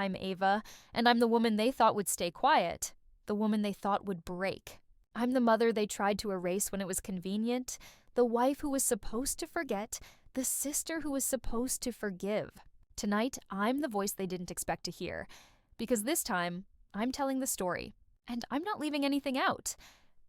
I'm Ava, and I'm the woman they thought would stay quiet, the woman they thought would break. I'm the mother they tried to erase when it was convenient, the wife who was supposed to forget, the sister who was supposed to forgive. Tonight, I'm the voice they didn't expect to hear, because this time, I'm telling the story, and I'm not leaving anything out.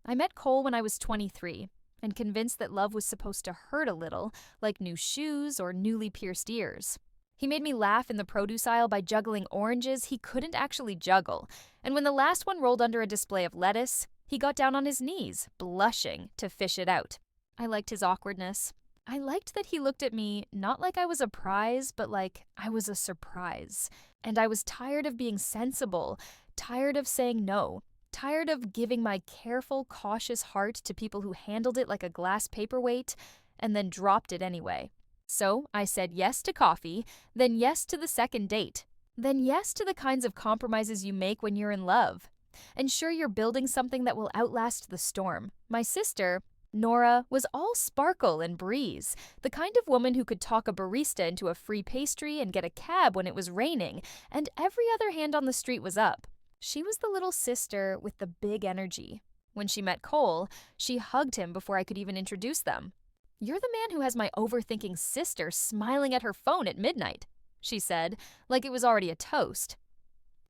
I met Cole when I was 23, and convinced that love was supposed to hurt a little, like new shoes or newly pierced ears. He made me laugh in the produce aisle by juggling oranges he couldn't actually juggle, and when the last one rolled under a display of lettuce, he got down on his knees, blushing, to fish it out. I liked his awkwardness. I liked that he looked at me not like I was a prize, but like I was a surprise. And I was tired of being sensible, tired of saying no, tired of giving my careful, cautious heart to people who handled it like a glass paperweight and then dropped it anyway. So I said yes to coffee, then yes to the second date, then yes to the kinds of compromises you make when you're in love. And sure, you're building something that will outlast the storm. My sister, Nora, was all sparkle and breeze, the kind of woman who could talk a barista into a free pastry and get a cab when it was raining, and every other hand on the street was up. She was the little sister with the big energy. When she met Cole, she hugged him before I could even introduce them. "You're the man who has my overthinking sister smiling at her phone at midnight," she said, like it was already a toast.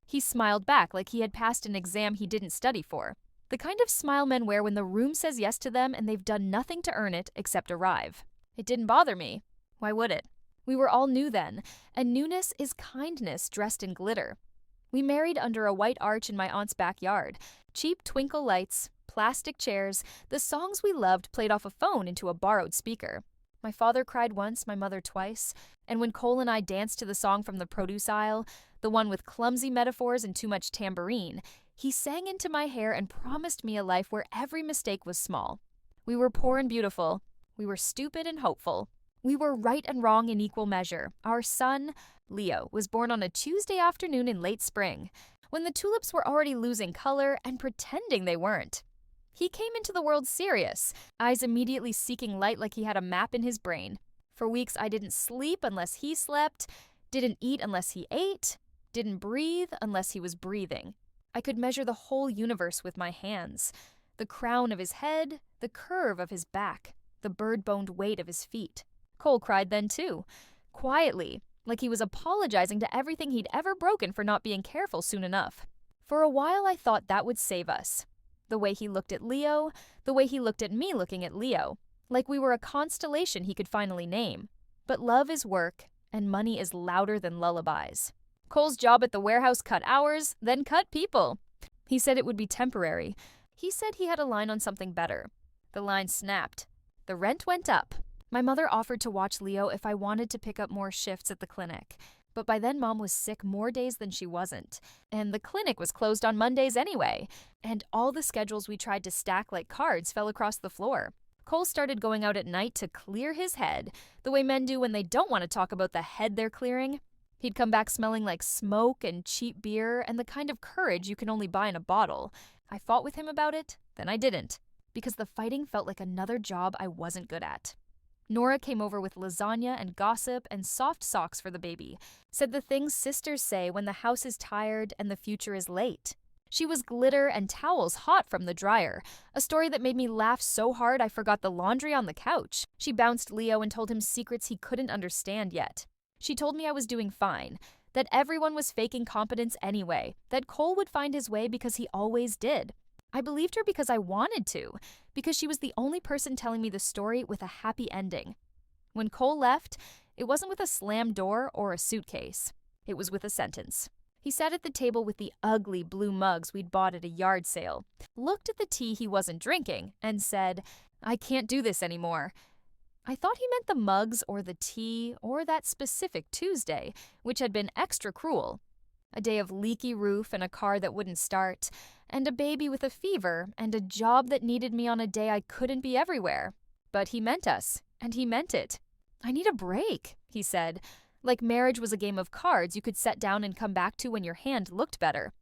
He smiled back like he had passed an exam he didn't study for. The kind of smile men wear when the room says yes to them and they've done nothing to earn it except arrive. It didn't bother me. Why would it? We were all new then, and newness is kindness dressed in glitter. We married under a white arch in my aunt's backyard. Cheap twinkle lights, plastic chairs, the songs we loved played off a phone into a borrowed speaker. My father cried once, my mother twice, and when Cole and I danced to the song from the produce aisle, the one with clumsy metaphors and too much tambourine, he sang into my hair and promised me a life where every mistake was small. We were poor and beautiful. We were stupid and hopeful. We were right and wrong in equal measure. Our son, Leo, was born on a Tuesday afternoon in late spring, when the tulips were already losing color and pretending they weren't. He came into the world serious, eyes immediately seeking light like he had a map in his brain. For weeks I didn't sleep unless he slept, didn't eat unless he ate, didn't breathe unless he was breathing. I could measure the whole universe with my hands. The crown of his head, the curve of his back, the bird-boned weight of his feet. Cole cried then too, quietly, like he was apologizing to everything he'd ever broken for not being careful soon enough. For a while I thought that would save us. The way he looked at Leo, the way he looked at me looking at Leo, like we were a constellation he could finally name. But love is work, and money is louder than lullabies. Cole's job at the warehouse cut hours, then cut people. He said it would be temporary. He said he had a line on something better. The line snapped. The rent went up. My mother offered to watch Leo if I wanted to pick up more shifts at the clinic. But by then Mom was sick more days than she wasn't. And the clinic was closed on Mondays anyway. And all the schedules we tried to stack like cards fell across the floor. Cole started going out at night to clear his head, the way men do when they don't want to talk about the head they're clearing. He'd come back smelling like smoke and cheap beer and the kind of courage you can only buy in a bottle. I fought with him about it, then I didn't, because the fighting felt like another job I wasn't good at. Nora came over with lasagna and gossip and soft socks for the baby, said the things sisters say when the house is tired and the future is late. She was glitter and towels hot from the dryer, a story that made me laugh so hard I forgot the laundry on the couch. She bounced Leo and told him secrets he couldn't understand yet. She told me I was doing fine, that everyone was faking competence anyway, that Cole would find his way because he always did. I believed her because I wanted to, because she was the only person telling me the story with a happy ending. When Cole left, it wasn't with a slammed door or a suitcase. It was with a sentence. He sat at the table with the ugly blue mugs we'd bought at a yard sale, looked at the tea he wasn't drinking, and said, "I can't do this anymore." I thought he meant the mugs or the tea or that specific Tuesday, which had been extra cruel. A day of leaky roof and a car that wouldn't start, and a baby with a fever, and a job that needed me on a day I couldn't be everywhere. But he meant us, and he meant it. "I need a break," he said, like marriage was a game of cards you could set down and come back to when your hand looked better.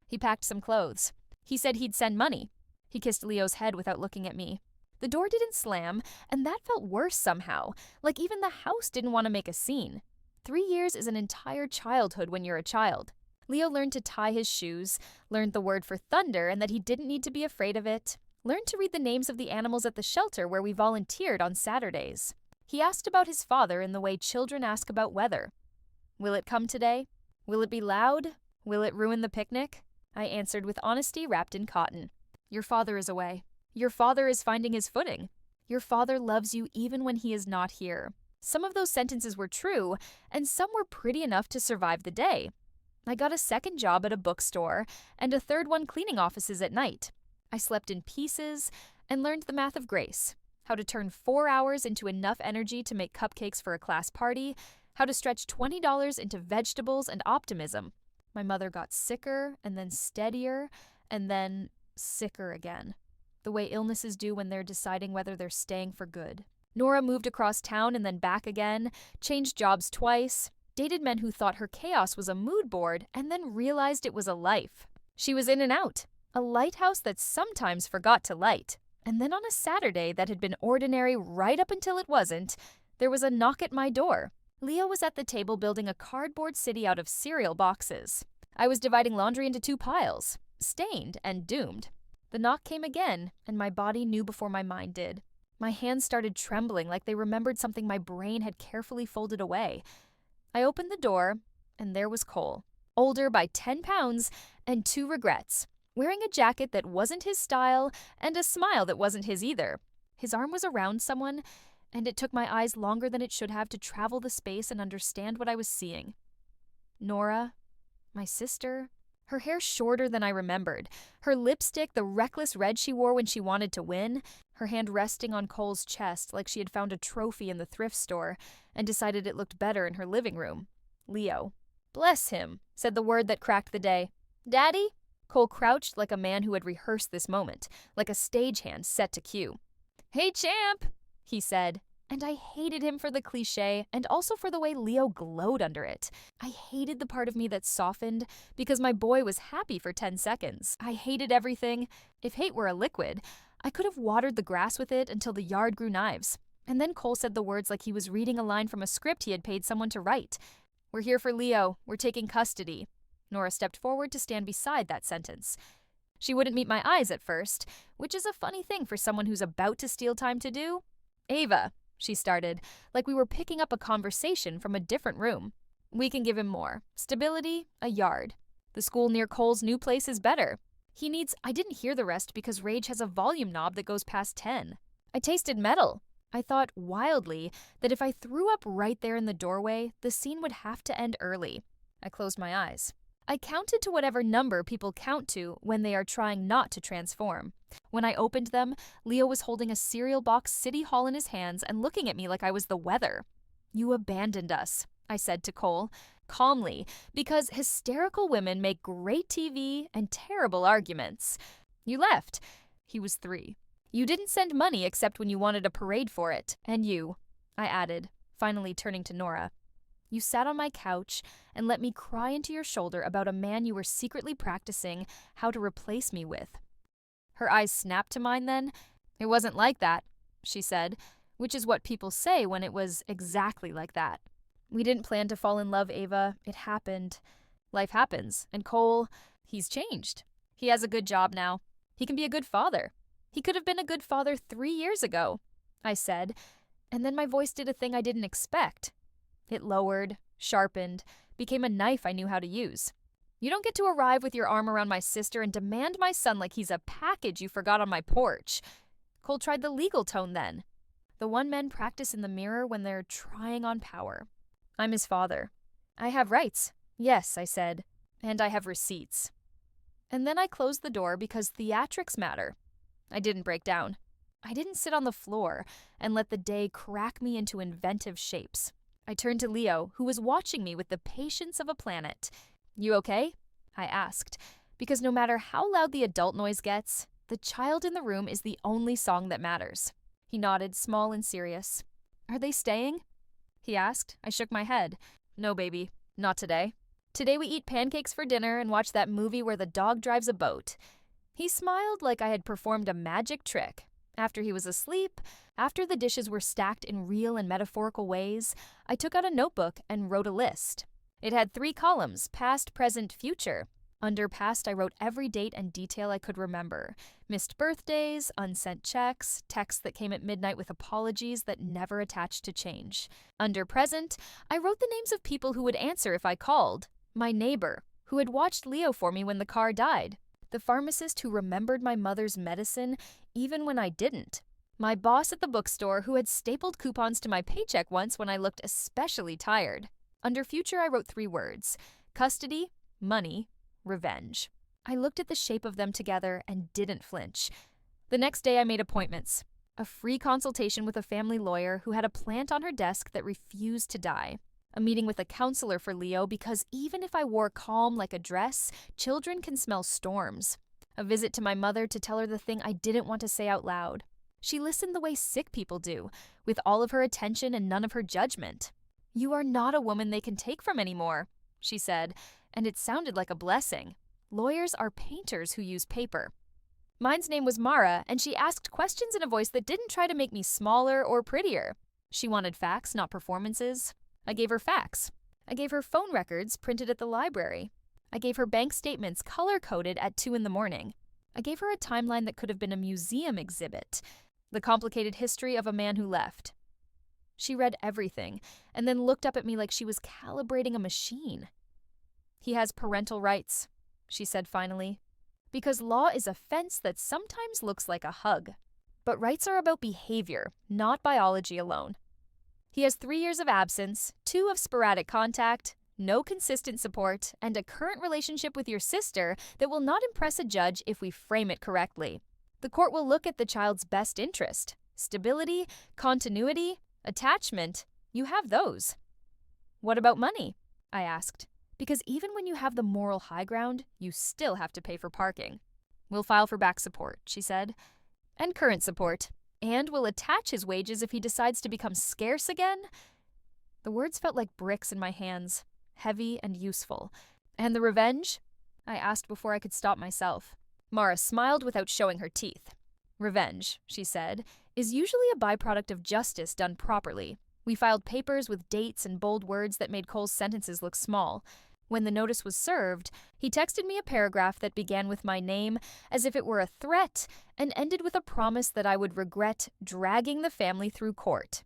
He packed some clothes. He said he'd send money. He kissed Leo's head without looking at me. The door didn't slam, and that felt worse somehow, like even the house didn't want to make a scene. 3 years is an entire childhood when you're a child. Leo learned to tie his shoes, learned the word for thunder and that he didn't need to be afraid of it, learned to read the names of the animals at the shelter where we volunteered on Saturdays. He asked about his father in the way children ask about weather. Will it come today? Will it be loud? Will it ruin the picnic? I answered with honesty wrapped in cotton. Your father is away. Your father is finding his footing. Your father loves you even when he is not here. Some of those sentences were true, and some were pretty enough to survive the day. I got a second job at a bookstore, and a third one cleaning offices at night. I slept in pieces and learned the math of grace, how to turn 4 hours into enough energy to make cupcakes for a class party, how to stretch $20 into vegetables and optimism. My mother got sicker, and then steadier, and then sicker again. The way illnesses do when they're deciding whether they're staying for good. Nora moved across town and then back again, changed jobs twice, dated men who thought her chaos was a mood board, and then realized it was a life. She was in and out, a lighthouse that sometimes forgot to light. And then on a Saturday that had been ordinary right up until it wasn't, there was a knock at my door. Leo was at the table building a cardboard city out of cereal boxes. I was dividing laundry into 2 piles, stained and doomed. The knock came again, and my body knew before my mind did. My hands started trembling like they remembered something my brain had carefully folded away. I opened the door, and there was Cole, older by 10 pounds and 2 regrets, wearing a jacket that wasn't his style and a smile that wasn't his either. His arm was around someone, and it took my eyes longer than it should have to travel the space and understand what I was seeing. Nora, my sister, her hair shorter than I remembered, her lipstick the reckless red she wore when she wanted to win, her hand resting on Cole's chest like she had found a trophy in the thrift store and decided it looked better in her living room. Leo. Bless him, said the word that cracked the day. Daddy? Cole crouched like a man who had rehearsed this moment, like a stagehand set to cue. Hey, champ, he said. And I hated him for the cliche and also for the way Leo glowed under it. I hated the part of me that softened because my boy was happy for 10 seconds. I hated everything. If hate were a liquid, I could have watered the grass with it until the yard grew knives. And then Cole said the words like he was reading a line from a script he had paid someone to write. We're here for Leo. We're taking custody. Nora stepped forward to stand beside that sentence. She wouldn't meet my eyes at first, which is a funny thing for someone who's about to steal time to do. Ava, she started, like we were picking up a conversation from a different room. We can give him more. Stability, a yard. The school near Cole's new place is better. He needs— I didn't hear the rest because Rage has a volume knob that goes past 10. I tasted metal. I thought wildly that if I threw up right there in the doorway, the scene would have to end early. I closed my eyes. I counted to whatever number people count to when they are trying not to transform. When I opened them, Leo was holding a cereal box City Hall in his hands and looking at me like I was the weather. You abandoned us, I said to Cole, calmly, because hysterical women make great TV and terrible arguments. You left. He was 3. You didn't send money except when you wanted a parade for it. And you, I added, finally turning to Nora. You sat on my couch and let me cry into your shoulder about a man you were secretly practicing how to replace me with. Her eyes snapped to mine then. It wasn't like that, she said, which is what people say when it was exactly like that. We didn't plan to fall in love, Ava. It happened. Life happens. And Cole, he's changed. He has a good job now. He can be a good father. He could have been a good father 3 years ago, I said, and then my voice did a thing I didn't expect. It lowered, sharpened, became a knife I knew how to use. You don't get to arrive with your arm around my sister and demand my son like he's a package you forgot on my porch. Cole tried the legal tone then. The one men practice in the mirror when they're trying on power. I'm his father. I have rights. Yes, I said. And I have receipts. And then I closed the door because theatrics matter. I didn't break down. I didn't sit on the floor and let the day crack me into inventive shapes. I turned to Leo, who was watching me with the patience of a planet. You okay? I asked, because no matter how loud the adult noise gets, the child in the room is the only song that matters. He nodded, small and serious. Are they staying? He asked. I shook my head. No, baby, not today. Today we eat pancakes for dinner and watch that movie where the dog drives a boat. He smiled like I had performed a magic trick. After he was asleep, after the dishes were stacked in real and metaphorical ways, I took out a notebook and wrote a list. It had 3 columns: past, present, future. Under past, I wrote every date and detail I could remember. Missed birthdays, unsent checks, texts that came at midnight with apologies that never attached to change. Under present, I wrote the names of people who would answer if I called. My neighbor, who had watched Leo for me when the car died. The pharmacist who remembered my mother's medicine even when I didn't. My boss at the bookstore who had stapled coupons to my paycheck once when I looked especially tired. Under future, I wrote 3 words: custody, money, revenge. I looked at the shape of them together and didn't flinch. The next day I made appointments. A free consultation with a family lawyer who had a plant on her desk that refused to die. A meeting with a counselor for Leo because even if I wore calm like a dress, children can smell storms. A visit to my mother to tell her the thing I didn't want to say out loud. She listened the way sick people do, with all of her attention and none of her judgment. "You are not a woman they can take from anymore," she said, and it sounded like a blessing. Lawyers are painters who use paper. Mine's name was Mara, and she asked questions in a voice that didn't try to make me smaller or prettier. She wanted facts, not performances. I gave her facts. I gave her phone records printed at the library. I gave her bank statements color-coded at 2 a.m. I gave her a timeline that could have been a museum exhibit. The complicated history of a man who left. She read everything, and then looked up at me like she was calibrating a machine. "He has parental rights," she said finally, "because law is a fence that sometimes looks like a hug. But rights are about behavior, not biology alone. He has 3 years of absence, 2 of sporadic contact, no consistent support, and a current relationship with your sister that will not impress a judge if we frame it correctly. The court will look at the child's best interest. Stability, continuity, attachment, you have those." "What about money?" I asked. Because even when you have the moral high ground, you still have to pay for parking. "We'll file for back support," she said, "and current support. And we'll attach his wages if he decides to become scarce again." The words felt like bricks in my hands, heavy and useful. "And the revenge?" I asked before I could stop myself. Mara smiled without showing her teeth. "Revenge," she said, "is usually a byproduct of justice done properly. We filed papers with dates and bold words that made Cole's sentences look small. When the notice was served, he texted me a paragraph that began with my name as if it were a threat and ended with a promise that I would regret dragging the family through court.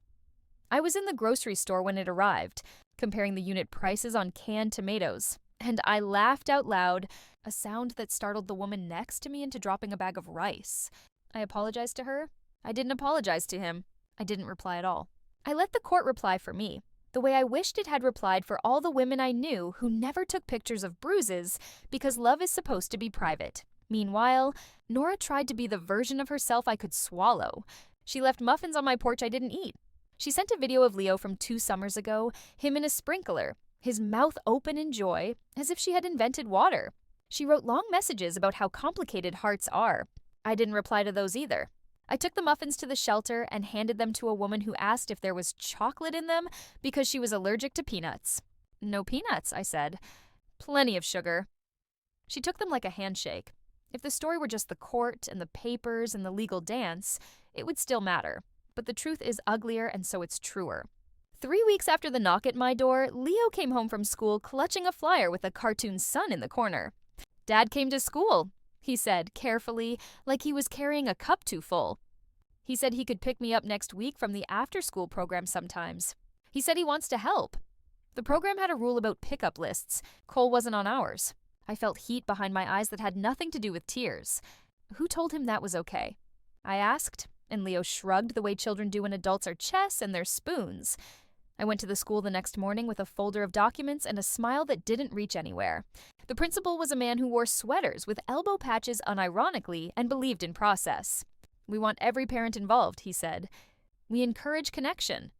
I was in the grocery store when it arrived, comparing the unit prices on canned tomatoes, and I laughed out loud, a sound that startled the woman next to me into dropping a bag of rice. I apologized to her. I didn't apologize to him. I didn't reply at all. I let the court reply for me, the way I wished it had replied for all the women I knew who never took pictures of bruises because love is supposed to be private. Meanwhile, Nora tried to be the version of herself I could swallow. She left muffins on my porch I didn't eat. She sent a video of Leo from 2 summers ago, him in a sprinkler, his mouth open in joy, as if she had invented water. She wrote long messages about how complicated hearts are. I didn't reply to those either. I took the muffins to the shelter and handed them to a woman who asked if there was chocolate in them because she was allergic to peanuts. "No peanuts," I said. "Plenty of sugar." She took them like a handshake. If the story were just the court and the papers and the legal dance, it would still matter. But the truth is uglier, and so it's truer. 3 weeks after the knock at my door, Leo came home from school clutching a flyer with a cartoon sun in the corner. "Dad came to school," he said carefully, like he was carrying a cup too full. He said he could pick me up next week from the after-school program sometimes. He said he wants to help. The program had a rule about pickup lists. Cole wasn't on ours. I felt heat behind my eyes that had nothing to do with tears. Who told him that was okay? I asked, and Leo shrugged the way children do when adults are chess and they're spoons. I went to the school the next morning with a folder of documents and a smile that didn't reach anywhere. The principal was a man who wore sweaters with elbow patches unironically and believed in process. "We want every parent involved," he said. "We encourage connection."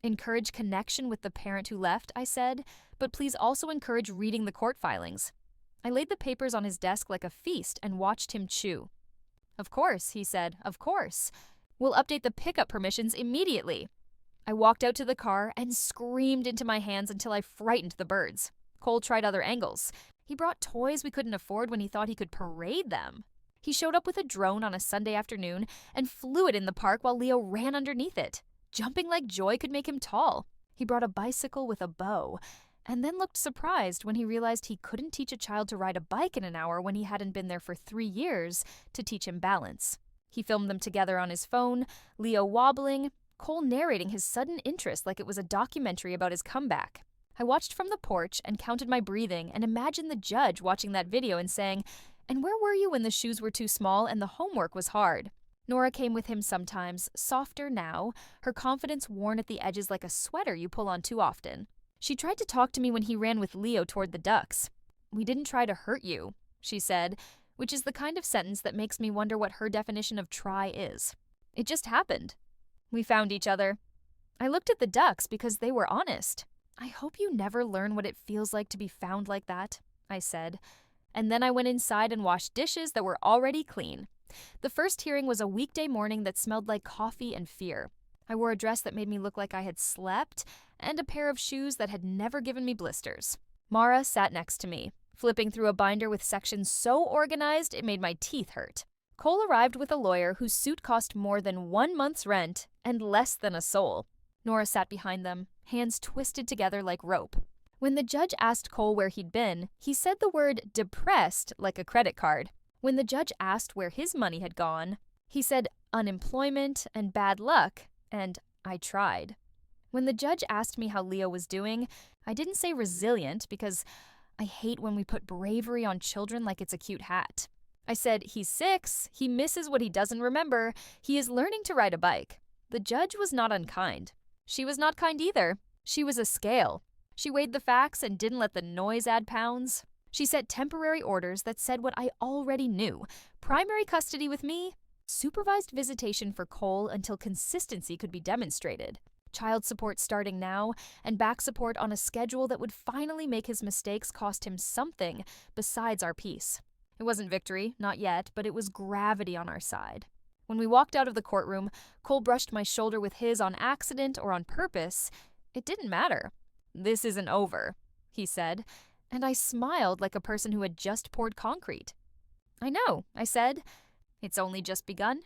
"Encourage connection with the parent who left," I said, "but please also encourage reading the court filings." I laid the papers on his desk like a feast and watched him chew. "Of course," he said, "of course. We'll update the pickup permissions immediately." I walked out to the car and screamed into my hands until I frightened the birds. Cole tried other angles. He brought toys we couldn't afford when he thought he could parade them. He showed up with a drone on a Sunday afternoon and flew it in the park while Leo ran underneath it. Jumping like joy could make him tall. He brought a bicycle with a bow. and then looked surprised when he realized he couldn't teach a child to ride a bike in an hour when he hadn't been there for 3 years to teach him balance. He filmed them together on his phone, Leo wobbling, Cole narrating his sudden interest like it was a documentary about his comeback. I watched from the porch and counted my breathing and imagined the judge watching that video and saying, "And where were you when the shoes were too small and the homework was hard?" Nora came with him sometimes, softer now, her confidence worn at the edges like a sweater you pull on too often. She tried to talk to me when he ran with Leo toward the ducks. "We didn't try to hurt you," she said, which is the kind of sentence that makes me wonder what her definition of try is. It just happened. We found each other. I looked at the ducks because they were honest. "I hope you never learn what it feels like to be found like that," I said. And then I went inside and washed dishes that were already clean. The first hearing was a weekday morning that smelled like coffee and fear. I wore a dress that made me look like I had slept, and a pair of shoes that had never given me blisters. Mara sat next to me, flipping through a binder with sections so organized it made my teeth hurt. Cole arrived with a lawyer whose suit cost more than 1 month's rent and less than a soul. Nora sat behind them, hands twisted together like rope. When the judge asked Cole where he'd been, he said the word depressed like a credit card. When the judge asked where his money had gone, he said unemployment and bad luck, and I tried. When the judge asked me how Leo was doing, I didn't say resilient because I hate when we put bravery on children like it's a cute hat. I said, "He's 6, he misses what he doesn't remember, he is learning to ride a bike." The judge was not unkind. She was not kind either. She was a scale. She weighed the facts and didn't let the noise add pounds. She set temporary orders that said what I already knew: primary custody with me, supervised visitation for Cole until consistency could be demonstrated, child support starting now, and back support on a schedule that would finally make his mistakes cost him something besides our peace. It wasn't victory, not yet, but it was gravity on our side. When we walked out of the courtroom, Cole brushed my shoulder with his on accident or on purpose. It didn't matter. "This isn't over," he said, and I smiled like a person who had just poured concrete. "I know," I said. "It's only just begun."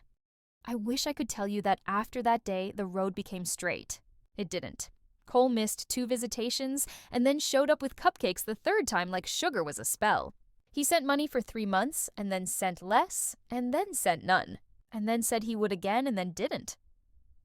I wish I could tell you that after that day, the road became straight. It didn't. Cole missed 2 visitations and then showed up with cupcakes the 3rd time like sugar was a spell. He sent money for 3 months and then sent less and then sent none, and then said he would again and then didn't.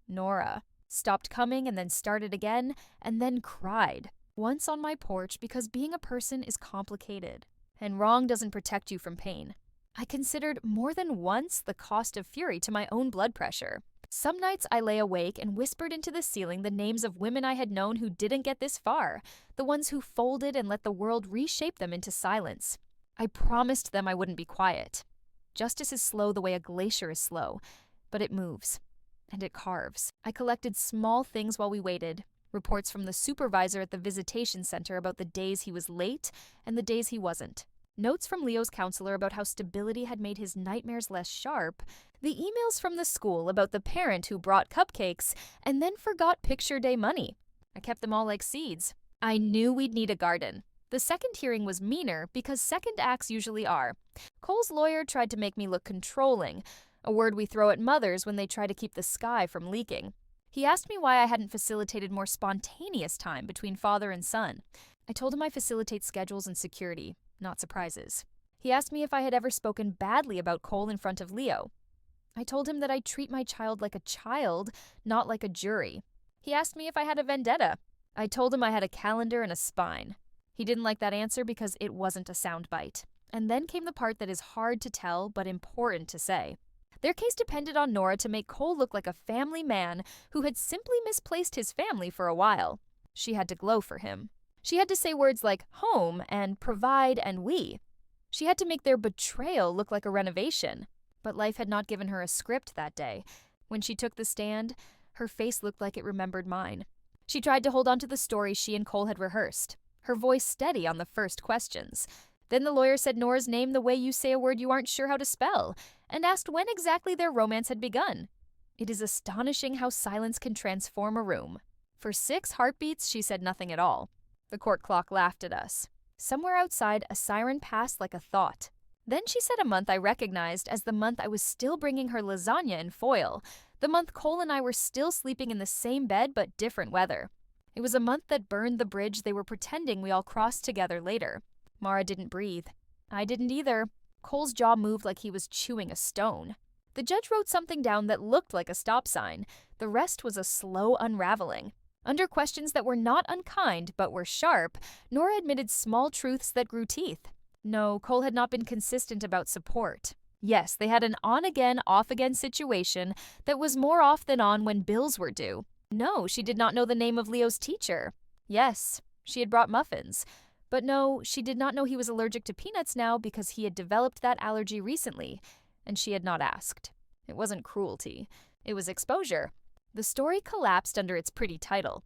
Nora stopped coming and then started again and then cried, once on my porch because being a person is complicated, and wrong doesn't protect you from pain. I considered more than once the cost of fury to my own blood pressure. Some nights I lay awake and whispered into the ceiling the names of women I had known who didn't get this far, the ones who folded and let the world reshape them into silence. I promised them I wouldn't be quiet. Justice is slow the way a glacier is slow, but it moves, and it carves. I collected small things while we waited, reports from the supervisor at the visitation center about the days he was late and the days he wasn't. Notes from Leo's counselor about how stability had made his nightmares less sharp, the emails from the school about the parent who brought cupcakes and then forgot picture day money. I kept them all like seeds. I knew we'd need a garden. The second hearing was meaner because second acts usually are. Cole's lawyer tried to make me look controlling, a word we throw at mothers when they try to keep the sky from leaking. He asked me why I hadn't facilitated more spontaneous time between father and son. I told him I facilitate schedules and security, not surprises. He asked me if I had ever spoken badly about Cole in front of Leo. I told him that I treat my child like a child, not like a jury. He asked me if I had a vendetta. I told him I had a calendar and a spine. He didn't like that answer because it wasn't a soundbite. And then came the part that is hard to tell but important to say. Their case depended on Nora to make Cole look like a family man who had simply misplaced his family for a while. She had to glow for him. She had to say words like home and provide and we. She had to make their betrayal look like a renovation. But life had not given her a script that day. When she took the stand, her face looked like it remembered mine. She tried to hold on to the story she and Cole had rehearsed, her voice steady on the first questions. Then the lawyer said Nora's name the way you say a word you aren't sure how to spell, and asked when exactly their romance had begun. It is astonishing how silence can transform a room. For 6 heartbeats, she said nothing at all. The court clock laughed at us. Somewhere outside, a siren passed like a thought. Then she said a month I recognized as the month I was still bringing her lasagna in foil, the month Cole and I were still sleeping in the same bed but different weather. It was a month that burned the bridge they were pretending we all crossed together later. Mara didn't breathe. I didn't either. Cole's jaw moved like he was chewing a stone. The judge wrote something down that looked like a stop sign. The rest was a slow unraveling. Under questions that were not unkind but were sharp, Nora admitted small truths that grew teeth. No, Cole had not been consistent about support. Yes, they had an on-again, off-again situation that was more off than on when bills were due. No, she did not know the name of Leo's teacher. Yes, she had brought muffins. But no, she did not know he was allergic to peanuts now because he had developed that allergy recently, and she had not asked. It wasn't cruelty. It was exposure. The story collapsed under its pretty title.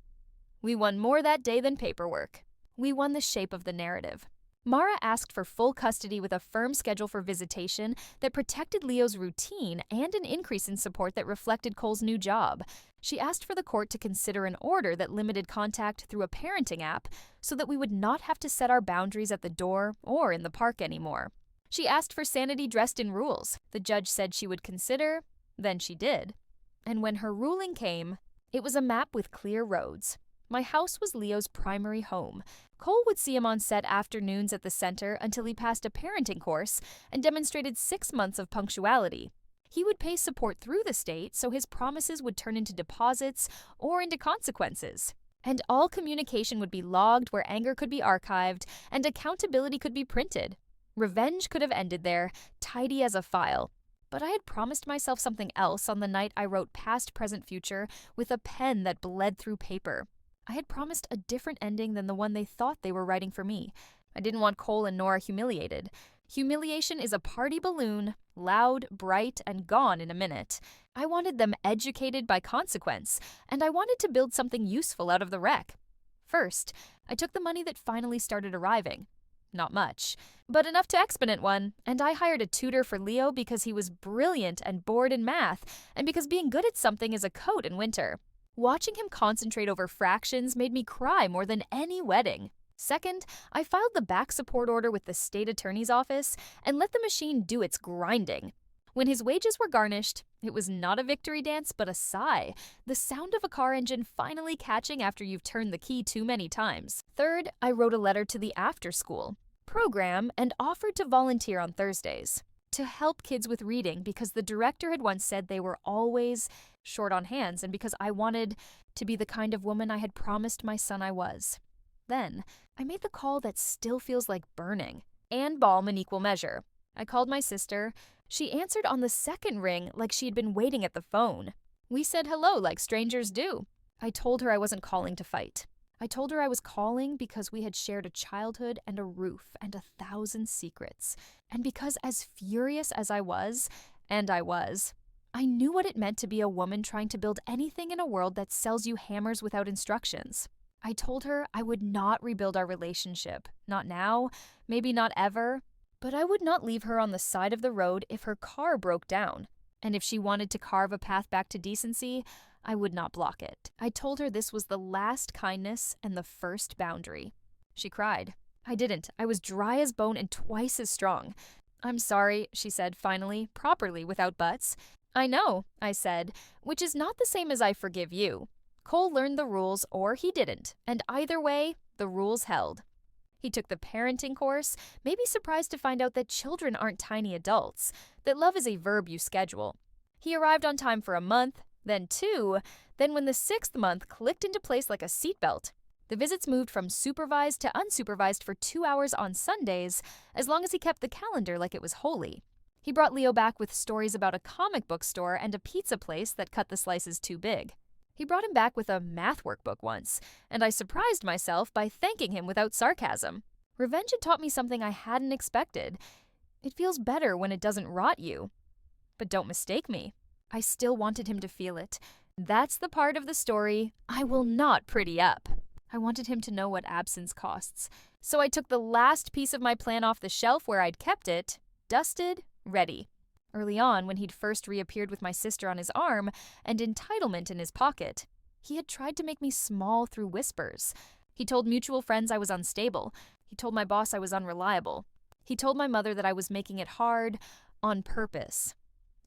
We won more that day than paperwork. We won the shape of the narrative. Mara asked for full custody with a firm schedule for visitation that protected Leo's routine and an increase in support that reflected Cole's new job. She asked for the court to consider an order that limited contact through a parenting app so that we would not have to set our boundaries at the door or in the park anymore. She asked for sanity dressed in rules. The judge said she would consider, then she did. And when her ruling came, it was a map with clear roads. My house was Leo's primary home. Cole would see him on set afternoons at the center until he passed a parenting course and demonstrated 6 months of punctuality. He would pay support through the state so his promises would turn into deposits or into consequences. And all communication would be logged where anger could be archived and accountability could be printed. Revenge could have ended there, tidy as a file. But I had promised myself something else on the night I wrote Past, Present, Future with a pen that bled through paper. I had promised a different ending than the one they thought they were writing for me. I didn't want Cole and Nora humiliated. Humiliation is a party balloon, loud, bright, and gone in a minute. I wanted them educated by consequence, and I wanted to build something useful out of the wreck. First, I took the money that finally started arriving. Not much, but enough to exponent one, and I hired a tutor for Leo because he was brilliant and bored in math, and because being good at something is a coat in winter. Watching him concentrate over fractions made me cry more than any wedding. Second, I filed the back support order with the state attorney's office and let the machine do its grinding. When his wages were garnished, it was not a victory dance but a sigh, the sound of a car engine finally catching after you've turned the key too many times. Third, I wrote a letter to the after-school program and offered to volunteer on Thursdays to help kids with reading because the director had once said they were always short on hands and because I wanted to be the kind of woman I had promised my son I was. Then, I made the call that still feels like burning, and balm in equal measure. I called my sister. She answered on the second ring like she had been waiting at the phone. We said hello like strangers do. I told her I wasn't calling to fight. I told her I was calling because we had shared a childhood and a roof and 1,000 secrets. And because as furious as I was, and I was, I knew what it meant to be a woman trying to build anything in a world that sells you hammers without instructions. I told her I would not rebuild our relationship. Not now, maybe not ever. But I would not leave her on the side of the road if her car broke down. And if she wanted to carve a path back to decency, I would not block it. I told her this was the last kindness and the first boundary. She cried. I didn't. I was dry as bone and twice as strong. I'm sorry, she said finally, properly without buts. I know, I said, which is not the same as I forgive you. Cole learned the rules or he didn't, and either way, the rules held. He took the parenting course, maybe surprised to find out that children aren't tiny adults, that love is a verb you schedule. He arrived on time for a month, then 2, then when the 6th month clicked into place like a seatbelt. The visits moved from supervised to unsupervised for 2 hours on Sundays, as long as he kept the calendar like it was holy. He brought Leo back with stories about a comic book store and a pizza place that cut the slices too big. He brought him back with a math workbook once, and I surprised myself by thanking him without sarcasm. Revenge had taught me something I hadn't expected. It feels better when it doesn't rot you. But don't mistake me. I still wanted him to feel it. That's the part of the story I will not pretty up. I wanted him to know what absence costs. So I took the last piece of my plan off the shelf where I'd kept it, dusted, ready. Early on, when he'd first reappeared with my sister on his arm and entitlement in his pocket, he had tried to make me small through whispers. He told mutual friends I was unstable. He told my boss I was unreliable. He told my mother that I was making it hard on purpose.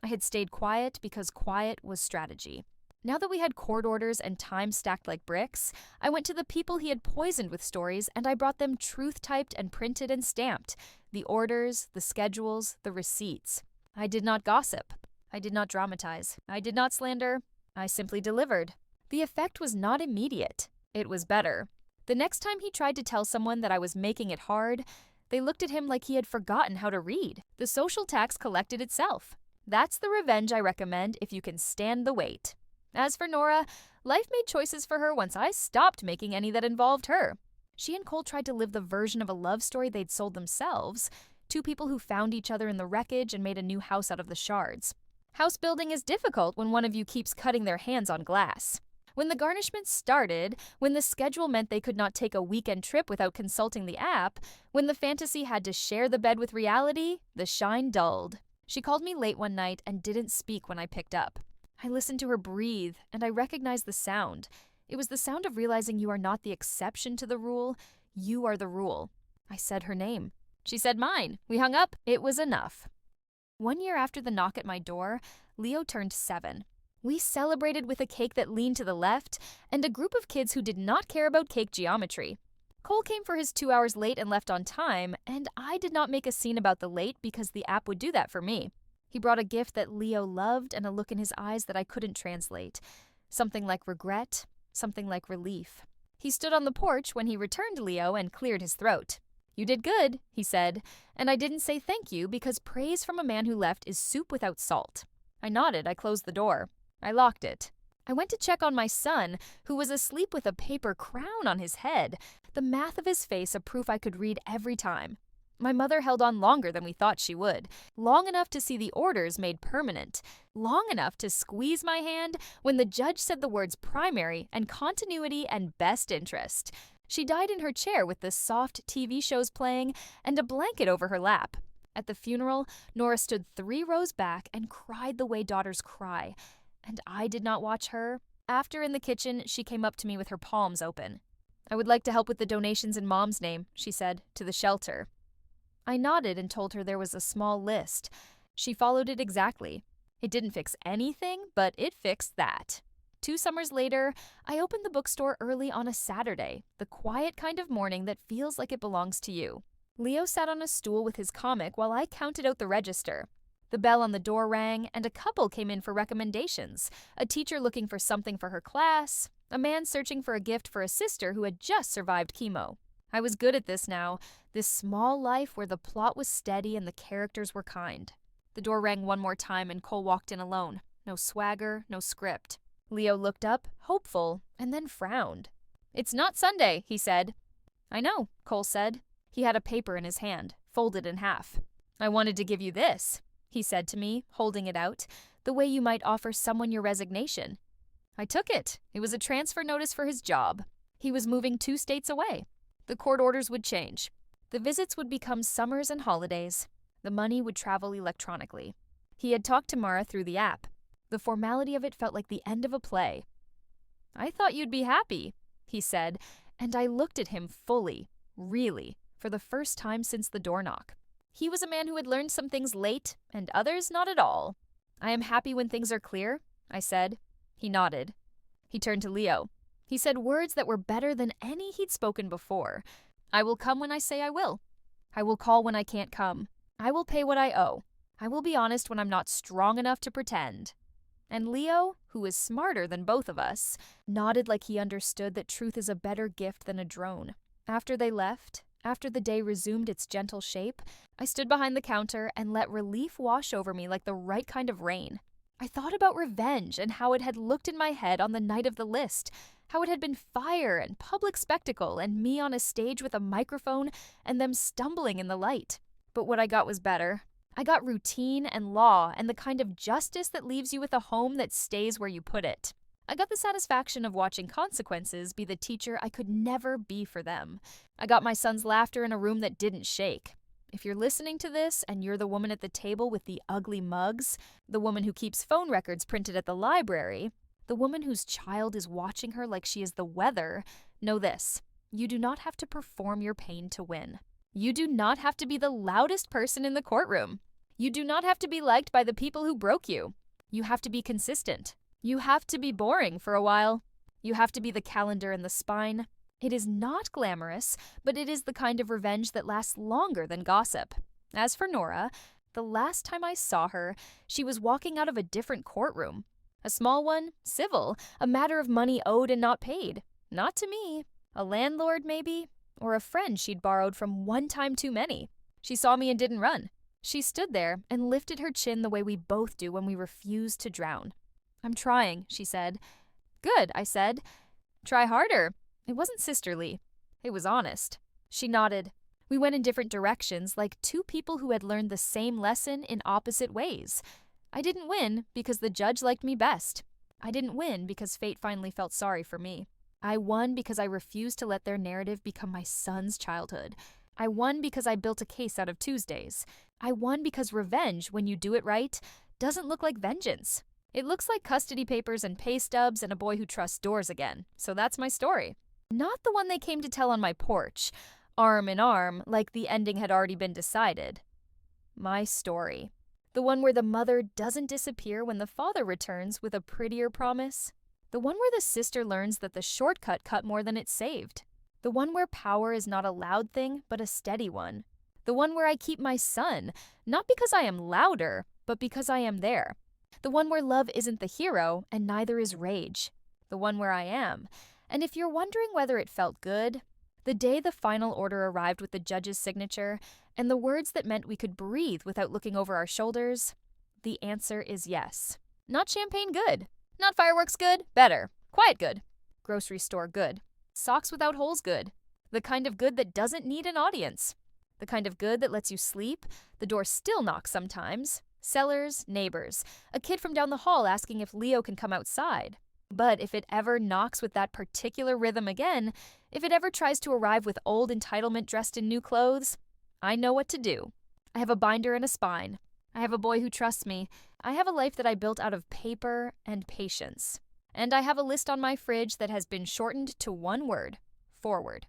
I had stayed quiet because quiet was strategy. Now that we had court orders and time stacked like bricks, I went to the people he had poisoned with stories and I brought them truth-typed and printed and stamped. The orders, the schedules, the receipts. I did not gossip. I did not dramatize. I did not slander. I simply delivered. The effect was not immediate. It was better. The next time he tried to tell someone that I was making it hard, they looked at him like he had forgotten how to read. The social tax collected itself. That's the revenge I recommend if you can stand the wait. As for Nora, life made choices for her once I stopped making any that involved her. She and Cole tried to live the version of a love story they'd sold themselves. Two people who found each other in the wreckage and made a new house out of the shards. House building is difficult when one of you keeps cutting their hands on glass. When the garnishment started, when the schedule meant they could not take a weekend trip without consulting the app, when the fantasy had to share the bed with reality, the shine dulled. She called me late one night and didn't speak when I picked up. I listened to her breathe, and I recognized the sound. It was the sound of realizing you are not the exception to the rule, you are the rule. I said her name. She said mine. We hung up. It was enough. 1 year after the knock at my door, Leo turned 7. We celebrated with a cake that leaned to the left and a group of kids who did not care about cake geometry. Cole came for his 2 hours late and left on time, and I did not make a scene about the late because the app would do that for me. He brought a gift that Leo loved and a look in his eyes that I couldn't translate. Something like regret, something like relief. He stood on the porch when he returned Leo and cleared his throat. "You did good," he said, and I didn't say thank you because praise from a man who left is soup without salt. I nodded. I closed the door. I locked it. I went to check on my son, who was asleep with a paper crown on his head, the math of his face a proof I could read every time. My mother held on longer than we thought she would, long enough to see the orders made permanent, long enough to squeeze my hand when the judge said the words primary and continuity and best interest. She died in her chair with the soft TV shows playing and a blanket over her lap. At the funeral, Nora stood 3 rows back and cried the way daughters cry, and I did not watch her. After in the kitchen, she came up to me with her palms open. "I would like to help with the donations in Mom's name," she said, "to the shelter." I nodded and told her there was a small list. She followed it exactly. It didn't fix anything, but it fixed that. 2 summers later, I opened the bookstore early on a Saturday, the quiet kind of morning that feels like it belongs to you. Leo sat on a stool with his comic while I counted out the register. The bell on the door rang, and a couple came in for recommendations, a teacher looking for something for her class, a man searching for a gift for a sister who had just survived chemo. I was good at this now, this small life where the plot was steady and the characters were kind. The door rang one more time and Cole walked in alone. No swagger, no script. Leo looked up, hopeful, and then frowned. "It's not Sunday," he said. "I know," Cole said. He had a paper in his hand, folded in half. "I wanted to give you this," he said to me, holding it out, the way you might offer someone your resignation. I took it. It was a transfer notice for his job. He was moving 2 states away. The court orders would change. The visits would become summers and holidays. The money would travel electronically. He had talked to Mara through the app. The formality of it felt like the end of a play. "I thought you'd be happy," he said, and I looked at him fully, really, for the first time since the door knock. He was a man who had learned some things late, and others not at all. "I am happy when things are clear," I said. He nodded. He turned to Leo. He said words that were better than any he'd spoken before. "I will come when I say I will. I will call when I can't come. I will pay what I owe. I will be honest when I'm not strong enough to pretend." And Leo, who is smarter than both of us, nodded like he understood that truth is a better gift than a drone. After they left, after the day resumed its gentle shape, I stood behind the counter and let relief wash over me like the right kind of rain. I thought about revenge and how it had looked in my head on the night of the list, how it had been fire and public spectacle and me on a stage with a microphone and them stumbling in the light. But what I got was better. I got routine and law and the kind of justice that leaves you with a home that stays where you put it. I got the satisfaction of watching consequences be the teacher I could never be for them. I got my son's laughter in a room that didn't shake. If you're listening to this and you're the woman at the table with the ugly mugs, the woman who keeps phone records printed at the library, the woman whose child is watching her like she is the weather, know this: you do not have to perform your pain to win. You do not have to be the loudest person in the courtroom. You do not have to be liked by the people who broke you. You have to be consistent. You have to be boring for a while. You have to be the calendar and the spine. It is not glamorous, but it is the kind of revenge that lasts longer than gossip. As for Nora, the last time I saw her, she was walking out of a different courtroom. A small one, civil, a matter of money owed and not paid. Not to me. A landlord, maybe? Or a friend she'd borrowed from one time too many. She saw me and didn't run. She stood there and lifted her chin the way we both do when we refuse to drown. "I'm trying," she said. "Good," I said. "Try harder." It wasn't sisterly. It was honest. She nodded. We went in different directions, like two people who had learned the same lesson in opposite ways. I didn't win because the judge liked me best. I didn't win because fate finally felt sorry for me. I won because I refused to let their narrative become my son's childhood. I won because I built a case out of Tuesdays. I won because revenge, when you do it right, doesn't look like vengeance. It looks like custody papers and pay stubs and a boy who trusts doors again. So that's my story. Not the one they came to tell on my porch, arm in arm, like the ending had already been decided. My story. The one where the mother doesn't disappear when the father returns with a prettier promise. The one where the sister learns that the shortcut cut more than it saved. The one where power is not a loud thing, but a steady one. The one where I keep my son, not because I am louder, but because I am there. The one where love isn't the hero, and neither is rage. The one where I am. And if you're wondering whether it felt good, the day the final order arrived with the judge's signature, and the words that meant we could breathe without looking over our shoulders, the answer is yes. Not champagne good. Not fireworks good. Better. Quiet good. Grocery store good. Socks without holes good. The kind of good that doesn't need an audience. The kind of good that lets you sleep. The door still knocks sometimes. Sellers, neighbors. A kid from down the hall asking if Leo can come outside. But if it ever knocks with that particular rhythm again, if it ever tries to arrive with old entitlement dressed in new clothes, I know what to do. I have a binder and a spine. I have a boy who trusts me. I have a life that I built out of paper and patience. And I have a list on my fridge that has been shortened to one word: forward.